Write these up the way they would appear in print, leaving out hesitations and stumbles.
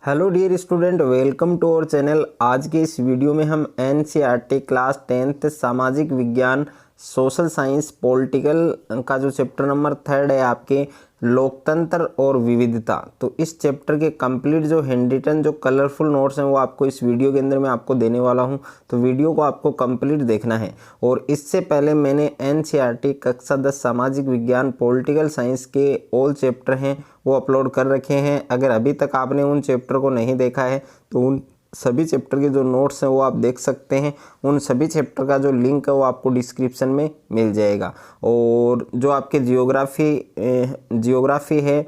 Hello dear student, welcome to our channel. आज के इस वीडियो में हम एनसीईआरटी क्लास 10th सामाजिक विज्ञान सोशल साइंस पॉलिटिकल का जो चैप्टर नंबर 3 है आपके लोकतंत्र और विविधता, तो इस चैप्टर के कंप्लीट जो हैंड रिटन जो कलरफुल नोट्स हैं वो आपको इस वीडियो के अंदर मैं आपको देने वाला हूं। तो वीडियो को आपको कंप्लीट देखना है। और इससे पहले मैंने एनसीईआरटी कक्षा 10 सामाजिक विज्ञान पॉलिटिकल साइंस के ऑल चैप्टर हैं वो अपलोड कर रखे हैं। अगर अभी तक आपने उन चैप्टर को नहीं देखा है तो उन सभी चैप्टर के जो नोट्स हैं वो आप देख सकते हैं। उन सभी चैप्टर का जो लिंक है वो आपको डिस्क्रिप्शन में मिल जाएगा। और जो आपके जियोग्राफी है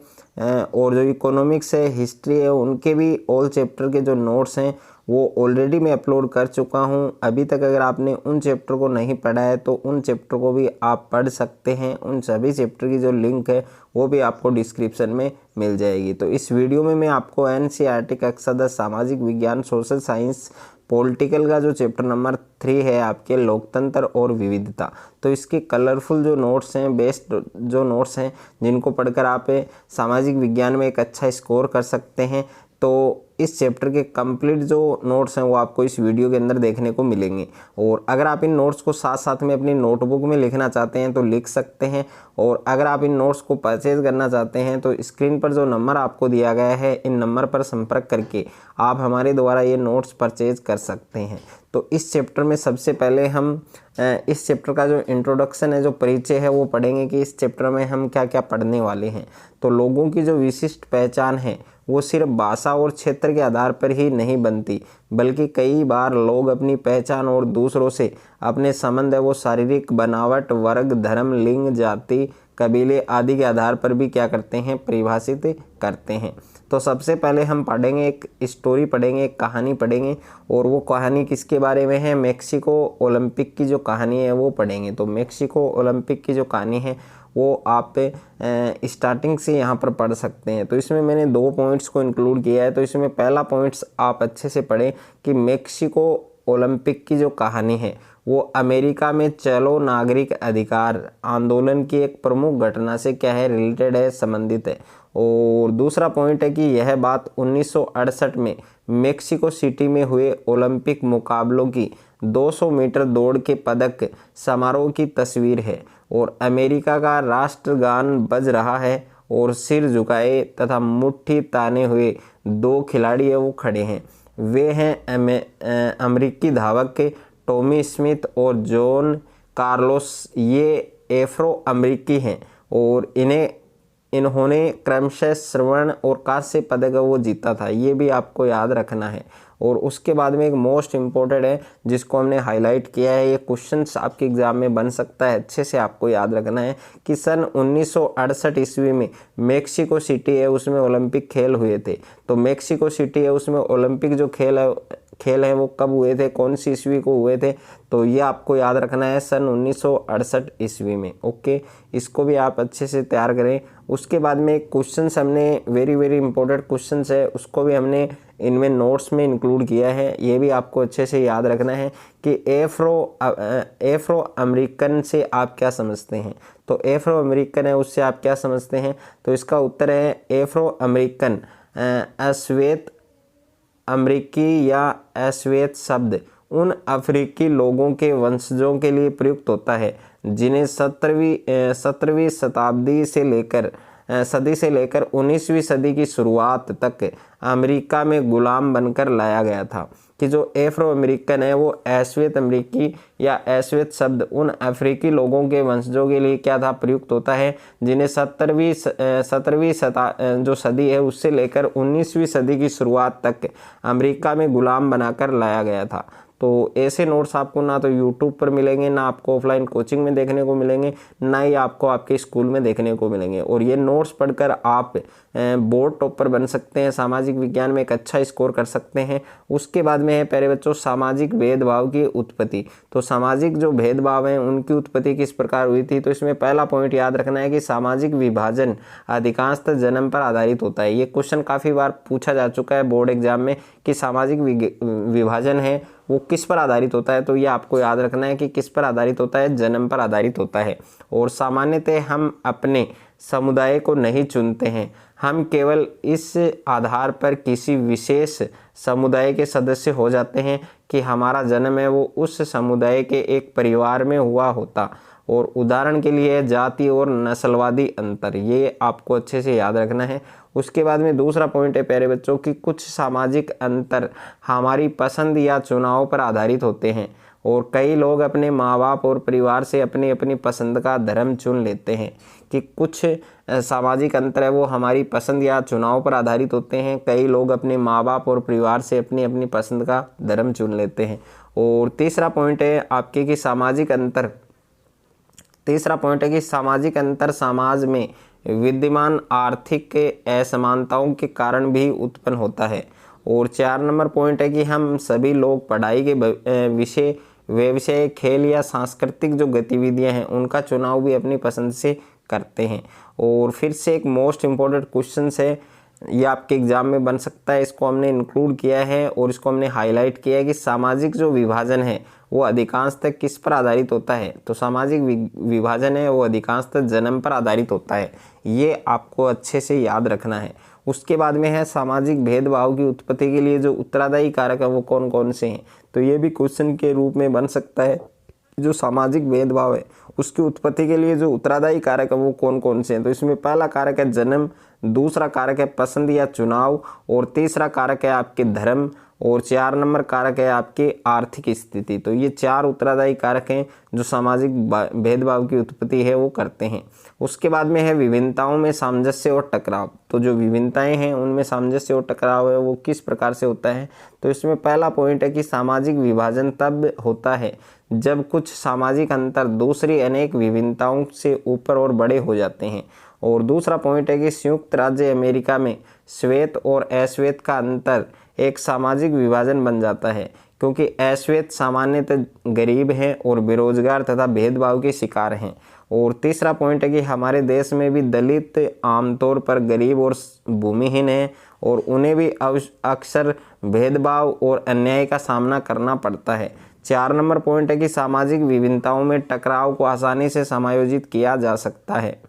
और जो इकोनॉमिक्स है, हिस्ट्री है, उनके भी ऑल चैप्टर के जो नोट्स हैं वो ऑलरेडी मैं अपलोड कर चुका हूं। अभी तक अगर आपने उन चैप्टर को नहीं पढ़ा है तो उन चैप्टर को भी आप पढ़ सकते हैं। उन सभी चैप्टर की जो लिंक है वो भी आपको डिस्क्रिप्शन में मिल जाएगी। तो इस वीडियो में मैं आपको एनसीईआरटी कक्षा 10 सामाजिक विज्ञान सोशल साइंस पॉलिटिकल का जो चैप्टर नंबर 3 है आपके लोकतंत्र और विविधता, तो इसके कलरफुल जो नोट्स हैं, बेस्ट जो नोट्स हैं जिनको पढ़कर आप सामाजिक विज्ञान में एक अच्छा स्कोर कर सकते हैं, तो इस चैप्टर के कंप्लीट जो नोट्स हैं वो आपको इस वीडियो के अंदर देखने को मिलेंगे। और अगर आप इन नोट्स को साथ साथ में अपनी नोटबुक में लिखना चाहते हैं तो लिख सकते हैं। और अगर आप इन नोट्स को परचेज करना चाहते हैं तो स्क्रीन पर जो नंबर आपको दिया गया है, इन नंबर पर संपर्क करके आप हमारे द्वारा ये नोट्स परचेज कर सकते हैं। तो इस चैप्टर में सबसे पहले हम इस चैप्टर का जो इंट्रोडक्शन है, जो परिचय है, वो पढ़ेंगे कि इस चैप्टर में हम क्या क्या पढ़ने वाले हैं। तो लोगों की जो विशिष्ट पहचान है वो सिर्फ भाषा और क्षेत्र के आधार पर ही नहीं बनती, बल्कि कई बार लोग अपनी पहचान और दूसरों से अपने संबंध है वो शारीरिक बनावट, वर्ग, धर्म, लिंग, जाति, कबीले आदि के आधार पर भी क्या करते हैं, परिभाषित करते हैं। तो सबसे पहले हम पढ़ेंगे एक स्टोरी पढ़ेंगे, एक कहानी पढ़ेंगे। और वो कहानी किसके बारे में है? मैक्सिको ओलंपिक की जो कहानी है वो पढ़ेंगे। तो मैक्सिको ओलंपिक की जो कहानी है वो आप स्टार्टिंग से यहाँ पर पढ़ सकते हैं। तो इसमें मैंने 2 पॉइंट्स को इंक्लूड किया है। तो इसमें पहला पॉइंट्स आप अच्छे से पढ़ें कि मैक्सिको ओलंपिक की जो कहानी है वो अमेरिका में चलो नागरिक अधिकार आंदोलन की एक प्रमुख घटना से क्या है, रिलेटेड है, संबंधित है। और दूसरा पॉइंट है कि यह बात 1968 में मेक्सिको सिटी में हुए ओलंपिक मुकाबलों की 200 मीटर दौड़ के पदक समारोह की तस्वीर है। और अमेरिका का राष्ट्रगान बज रहा है और सिर झुकाए तथा मुट्ठी ताने हुए 2 खिलाड़ी है वो खड़े हैं। वे हैं अमेरिकी धावक टॉमी स्मिथ और जॉन कार्लोस। ये एफ्रो अमेरिकी हैं और इन्होंने क्रमशः स्वर्ण और कांस्य पदक वो जीता था। ये भी आपको याद रखना है। और उसके बाद में एक मोस्ट इम्पोर्टेंट है जिसको हमने हाईलाइट किया है, ये क्वेश्चंस आपके एग्जाम में बन सकता है, अच्छे से आपको याद रखना है कि सन 1968 ईस्वी में मेक्सिको सिटी है उसमें ओलंपिक खेल हुए थे। तो मेक्सिको सिटी है उसमें ओलंपिक जो खेल है वो कब हुए थे, कौन सी ईस्वी को हुए थे? तो ये आपको याद रखना है, सन 1968 ईस्वी में। ओके, इसको भी आप अच्छे से तैयार करें। उसके बाद में क्वेश्चंस हमने वेरी इंपॉर्टेंट क्वेश्चंस है उसको भी हमने इनमें नोट्स में इंक्लूड किया है। ये भी आपको अच्छे से याद रखना है कि एफ्रो अमेरिकन से आप क्या समझते हैं। तो एफ्रो अमेरिकन है उससे आप क्या समझते हैं? तो इसका उत्तर है एफ्रो अमेरिकन अश्वेत अमेरिकी या अश्वेत शब्द उन अफ्रीकी लोगों के वंशजों के लिए प्रयुक्त होता है जिन्हें 17वीं सदी से लेकर 19वीं सदी की शुरुआत तक अमेरिका में गुलाम बनकर लाया गया था। कि जो एफ्रो अमेरिकन है वो अश्वेत अमेरिकी या अश्वेत शब्द उन अफ्रीकी लोगों के वंशजों के लिए क्या था, प्रयुक्त होता है जिन्हें 17वीं जो सदी है उससे लेकर 19वीं सदी की शुरुआत तक अमेरिका में गुलाम बनाकर लाया गया था। तो ऐसे नोट्स आपको ना तो यूट्यूब पर मिलेंगे, ना आपको ऑफलाइन कोचिंग में देखने को मिलेंगे, ना ही आपको आपके स्कूल में देखने को मिलेंगे। और ये नोट्स पढ़कर आप बोर्ड टॉपर बन सकते हैं, सामाजिक विज्ञान में एक अच्छा स्कोर कर सकते हैं। उसके बाद में है प्यारे बच्चों सामाजिक भेदभाव की उत्पत्ति। तो सामाजिक जो भेदभाव हैं उनकी उत्पत्ति किस प्रकार हुई थी? तो इसमें पहला पॉइंट याद रखना है कि सामाजिक विभाजन अधिकांशतः जन्म पर आधारित होता है। ये क्वेश्चन काफ़ी बार पूछा जा चुका है बोर्ड एग्जाम में कि सामाजिक विभाजन है वो किस पर आधारित होता है। तो ये आपको याद रखना है कि किस पर आधारित होता है, जन्म पर आधारित होता है। और सामान्यतः हम अपने समुदाय को नहीं चुनते हैं। हम केवल इस आधार पर किसी विशेष समुदाय के सदस्य हो जाते हैं कि हमारा जन्म है वो उस समुदाय के एक परिवार में हुआ होता। और उदाहरण के लिए जाति और नस्लवादी अंतर, ये आपको अच्छे से याद रखना है। उसके बाद में दूसरा पॉइंट है प्यारे बच्चों कि कुछ सामाजिक अंतर हमारी पसंद या चुनाव पर आधारित होते हैं और कई लोग अपने माँ बाप और परिवार से अपनी अपनी पसंद का धर्म चुन लेते हैं। कि कुछ सामाजिक अंतर है वो हमारी पसंद या चुनाव पर आधारित होते हैं, कई लोग अपने माँ बाप और परिवार से अपनी अपनी पसंद का धर्म चुन लेते हैं। और तीसरा पॉइंट है आपके कि सामाजिक अंतर समाज में विद्यमान आर्थिक असमानताओं के कारण भी उत्पन्न होता है। और 4 नंबर पॉइंट है कि हम सभी लोग पढ़ाई के व्यवसाय, खेल या सांस्कृतिक जो गतिविधियां हैं उनका चुनाव भी अपनी पसंद से करते हैं। और फिर से एक मोस्ट इम्पोर्टेंट क्वेश्चन है, ये आपके एग्जाम में बन सकता है, इसको हमने इंक्लूड किया है और इसको हमने हाईलाइट किया है कि सामाजिक जो विभाजन है वो अधिकांशतः किस पर आधारित होता है। तो सामाजिक विभाजन है वो अधिकांशतः जन्म पर आधारित होता है, ये आपको अच्छे से याद रखना है। उसके बाद में है सामाजिक भेदभाव की उत्पत्ति के लिए जो उत्तरदायी कारक है वो कौन कौन से हैं। तो ये भी क्वेश्चन के रूप में बन सकता है, जो सामाजिक भेदभाव है उसकी उत्पत्ति के लिए जो उत्तरदायी कारक है वो कौन कौन से हैं। तो इसमें पहला कारक है जन्म, दूसरा कारक है पसंद या चुनाव, और तीसरा कारक है आपके धर्म, और 4 नंबर कारक है आपके आर्थिक स्थिति। तो ये 4 उत्तरदायी कारक हैं जो सामाजिक भेदभाव की उत्पत्ति है वो करते हैं। उसके बाद में है विभिन्नताओं में सामंजस्य और टकराव। तो जो विभिन्नताएं हैं उनमें सामंजस्य और टकराव है वो किस प्रकार से होता है। तो इसमें पहला पॉइंट है कि सामाजिक विभाजन तब होता है जब कुछ सामाजिक अंतर दूसरी अनेक विभिन्नताओं से ऊपर और बड़े हो जाते हैं। और दूसरा पॉइंट है कि संयुक्त राज्य अमेरिका में श्वेत और अश्वेत का अंतर एक सामाजिक विभाजन बन जाता है, क्योंकि अश्वेत सामान्यतः गरीब हैं और बेरोजगार तथा भेदभाव के शिकार हैं। और तीसरा पॉइंट है कि हमारे देश में भी दलित आमतौर पर गरीब और भूमिहीन हैं और उन्हें भी अक्सर भेदभाव और अन्याय का सामना करना पड़ता है। 4 नंबर पॉइंट है कि सामाजिक विभिन्नताओं में टकराव को आसानी से समायोजित किया जा सकता है।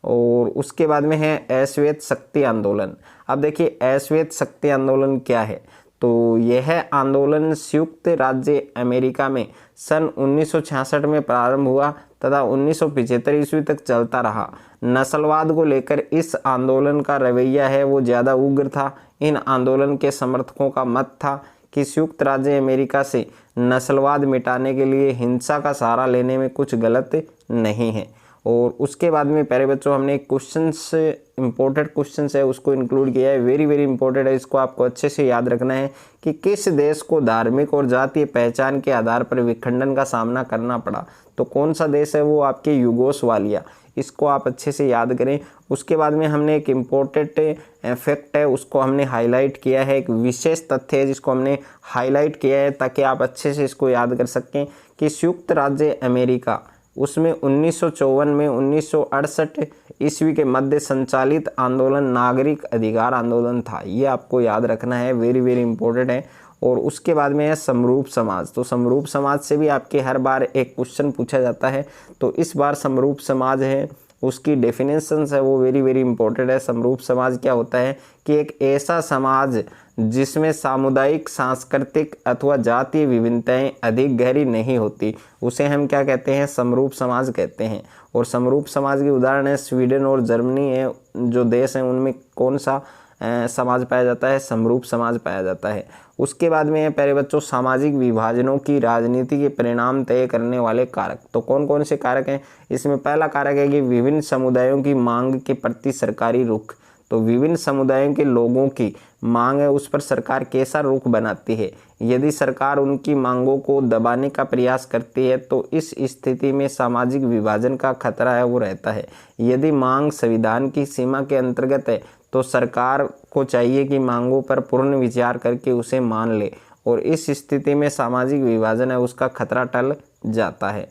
और उसके बाद में है अश्वेत शक्ति आंदोलन। अब देखिए अश्वेत शक्ति आंदोलन क्या है। तो यह आंदोलन संयुक्त राज्य अमेरिका में सन 1966 में प्रारंभ हुआ तथा 1975 ईस्वी तक चलता रहा। नस्लवाद को लेकर इस आंदोलन का रवैया है वो ज़्यादा उग्र था। इन आंदोलन के समर्थकों का मत था कि संयुक्त राज्य अमेरिका से नस्लवाद मिटाने के लिए हिंसा का सहारा लेने में कुछ गलत नहीं है। और उसके बाद में प्यारे बच्चों हमने एक क्वेश्चंस, इंपॉर्टेंट क्वेश्चंस है उसको इंक्लूड किया है, वेरी वेरी इंपॉर्टेंट है, इसको आपको अच्छे से याद रखना है कि किस देश को धार्मिक और जातीय पहचान के आधार पर विखंडन का सामना करना पड़ा। तो कौन सा देश है वो आपके यूगोस्लाविया, इसको आप अच्छे से याद करें। उसके बाद में हमने एक इम्पोर्टेंट फैक्ट है उसको हमने हाईलाइट किया है, एक विशेष तथ्य है जिसको हमने हाईलाइट किया है ताकि आप अच्छे से इसको याद कर सकें कि संयुक्त राज्य अमेरिका उसमें 1954 में 1968 ईस्वी के मध्य संचालित आंदोलन नागरिक अधिकार आंदोलन था। ये आपको याद रखना है, वेरी वेरी इंपॉर्टेंट है। और उसके बाद में है समरूप समाज। तो समरूप समाज से भी आपके हर बार एक क्वेश्चन पूछा जाता है। तो इस बार समरूप समाज है उसकी डेफिनेशंस है वो वेरी वेरी इंपॉर्टेंट है। समरूप समाज क्या होता है कि एक ऐसा समाज जिसमें सामुदायिक, सांस्कृतिक अथवा जातीय विभिन्नताएं अधिक गहरी नहीं होती, उसे हम क्या कहते हैं, समरूप समाज कहते हैं। और समरूप समाज के उदाहरण है स्वीडन और जर्मनी है, जो देश हैं उनमें कौन सा समाज पाया जाता है, समरूप समाज पाया जाता है। उसके बाद में प्यारे बच्चों सामाजिक विभाजनों की राजनीति के परिणाम तय करने वाले कारक। तो कौन कौन से कारक हैं, इसमें पहला कारक है कि विभिन्न समुदायों की मांग के प्रति सरकारी रुख। तो विभिन्न समुदायों के लोगों की मांग है उस पर सरकार कैसा रुख बनाती है। यदि सरकार उनकी मांगों को दबाने का प्रयास करती है तो इस स्थिति में सामाजिक विभाजन का खतरा है वो रहता है। यदि मांग संविधान की सीमा के अंतर्गत है तो सरकार को चाहिए कि मांगों पर पूर्ण विचार करके उसे मान ले, और इस स्थिति में सामाजिक विभाजन है उसका खतरा टल जाता है।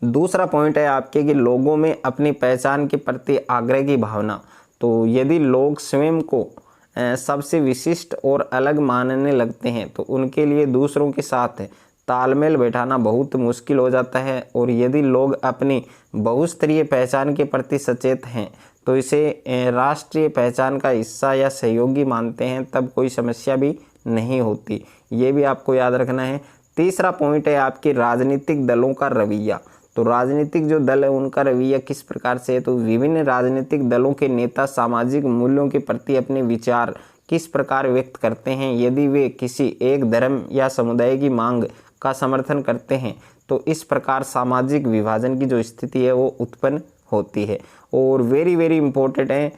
दूसरा पॉइंट है आपके कि लोगों में अपनी पहचान के प्रति आग्रह की भावना। तो यदि लोग स्वयं को सबसे विशिष्ट और अलग मानने लगते हैं तो उनके लिए दूसरों के साथ तालमेल बैठाना बहुत मुश्किल हो जाता है। और यदि लोग अपनी बहुस्तरीय पहचान के प्रति सचेत हैं तो इसे राष्ट्रीय पहचान का हिस्सा या सहयोगी मानते हैं, तब कोई समस्या भी नहीं होती। ये भी आपको याद रखना है। तीसरा पॉइंट है आपके राजनीतिक दलों का रवैया। तो राजनीतिक जो दल है उनका रवैया किस प्रकार से है, तो विभिन्न राजनीतिक दलों के नेता सामाजिक मूल्यों के प्रति अपने विचार किस प्रकार व्यक्त करते हैं। यदि वे किसी एक धर्म या समुदाय की मांग का समर्थन करते हैं तो इस प्रकार सामाजिक विभाजन की जो स्थिति है वो उत्पन्न होती है। और वेरी वेरी इंपॉर्टेंट है,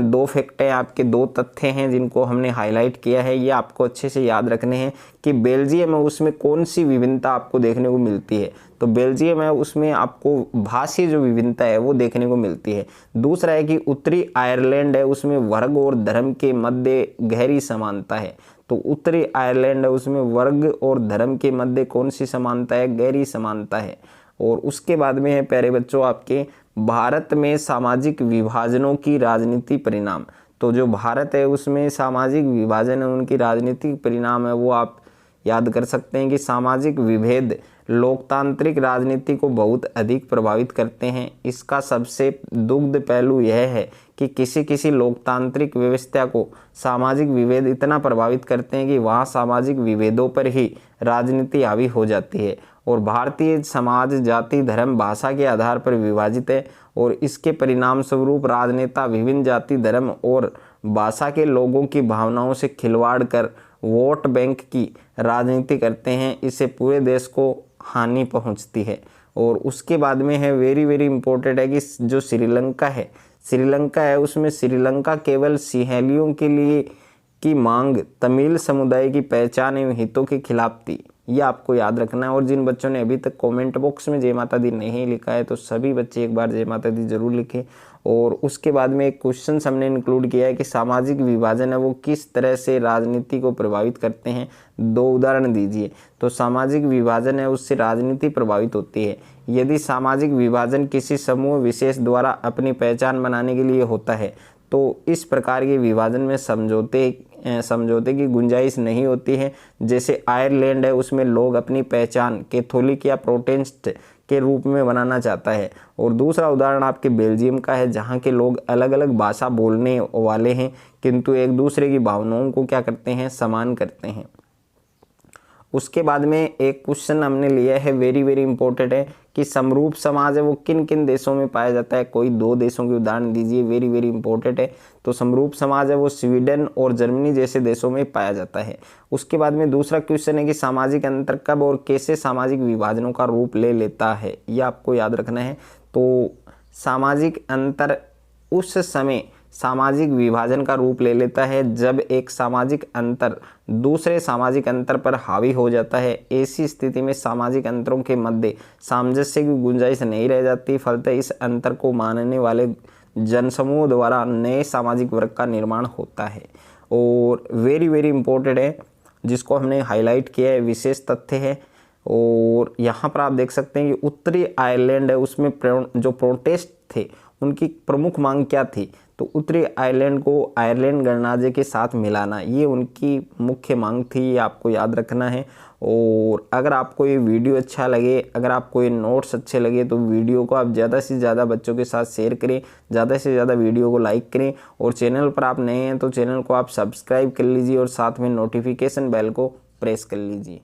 दो फैक्ट हैं आपके, दो तथ्य हैं जिनको हमने हाईलाइट किया है, ये आपको अच्छे से याद रखने हैं कि बेल्जियम है उसमें कौन सी विभिन्नता आपको देखने को मिलती है। तो बेल्जियम है उसमें आपको भाषीय जो विभिन्नता है वो देखने को मिलती है। दूसरा है कि उत्तरी आयरलैंड है उसमें वर्ग और धर्म के मध्य गहरी समानता है। तो उत्तरी आयरलैंड है उसमें वर्ग और धर्म के मध्य कौन सी समानता है, गहरी समानता है। और उसके बाद में है प्यारे बच्चों आपके भारत में सामाजिक विभाजनों की राजनीति परिणाम। तो जो भारत है उसमें सामाजिक विभाजन है उनकी राजनीतिक परिणाम है वो आप याद कर सकते हैं कि सामाजिक विभेद लोकतांत्रिक राजनीति को बहुत अधिक प्रभावित करते हैं। इसका सबसे दुग्ध पहलू यह है कि किसी किसी लोकतांत्रिक व्यवस्था को सामाजिक विभेद इतना प्रभावित करते हैं कि वहाँ सामाजिक विभेदों पर ही राजनीति हावी हो जाती है। और भारतीय समाज जाति धर्म भाषा के आधार पर विभाजित है और इसके परिणाम स्वरूप राजनेता विभिन्न जाति धर्म और भाषा के लोगों की भावनाओं से खिलवाड़ कर वोट बैंक की राजनीति करते हैं। इससे पूरे देश को हानि पहुंचती है। और उसके बाद में है वेरी वेरी इंपॉर्टेंट है कि जो श्रीलंका है उसमें श्रीलंका केवल सिंहलियों के लिए की मांग तमिल समुदाय की पहचान एवं हितों के खिलाफ थी। ये आपको याद रखना है। और जिन बच्चों ने अभी तक कमेंट बॉक्स में जय माता दी नहीं लिखा है तो सभी बच्चे एक बार जय माता दी जरूर लिखें। और उसके बाद में एक क्वेश्चन हमने इंक्लूड किया है कि सामाजिक विभाजन है वो किस तरह से राजनीति को प्रभावित करते हैं, दो उदाहरण दीजिए। तो सामाजिक विभाजन है उससे राजनीति प्रभावित होती है यदि सामाजिक विभाजन किसी समूह विशेष द्वारा अपनी पहचान बनाने के लिए होता है तो इस प्रकार के विभाजन में समझौते की गुंजाइश नहीं होती है। जैसे आयरलैंड है उसमें लोग अपनी पहचान कैथोलिक या प्रोटेस्टेंट के रूप में बनाना चाहता है। और दूसरा उदाहरण आपके बेल्जियम का है जहाँ के लोग अलग अलग भाषा बोलने वाले हैं किंतु एक दूसरे की भावनाओं को क्या करते हैं, समान करते हैं। उसके बाद में एक क्वेश्चन हमने लिया है वेरी वेरी इंपॉर्टेंट है कि समरूप समाज है वो किन किन देशों में पाया जाता है, कोई दो देशों के उदाहरण दीजिए। वेरी वेरी इंपॉर्टेंट है। तो समरूप समाज है वो स्वीडन और जर्मनी जैसे देशों में पाया जाता है। उसके बाद में दूसरा क्वेश्चन है कि सामाजिक अंतर कब और कैसे सामाजिक विभाजनों का रूप ले लेता है, यह आपको याद रखना है। तो सामाजिक अंतर उस समय सामाजिक विभाजन का रूप ले लेता है जब एक सामाजिक अंतर दूसरे सामाजिक अंतर पर हावी हो जाता है। ऐसी स्थिति में सामाजिक अंतरों के मध्य सामंजस्य की गुंजाइश नहीं रह जाती, फलतः इस अंतर को मानने वाले जनसमूह द्वारा नए सामाजिक वर्ग का निर्माण होता है। और वेरी वेरी इंपॉर्टेंट है जिसको हमने हाईलाइट किया है, विशेष तथ्य है। और यहाँ पर आप देख सकते हैं कि उत्तरी आयरलैंड है उसमें जो प्रोटेस्ट थे उनकी प्रमुख मांग क्या थी, तो उत्तरी आयरलैंड को आयरलैंड गणराज्य के साथ मिलाना, ये उनकी मुख्य मांग थी। ये आपको याद रखना है। और अगर आपको ये वीडियो अच्छा लगे, अगर आपको ये नोट्स अच्छे लगे तो वीडियो को आप ज़्यादा से ज़्यादा बच्चों के साथ शेयर करें, ज़्यादा से ज़्यादा वीडियो को लाइक करें। और चैनल पर आप नए हैं तो चैनल को आप सब्सक्राइब कर लीजिए और साथ में नोटिफिकेशन बेल को प्रेस कर लीजिए।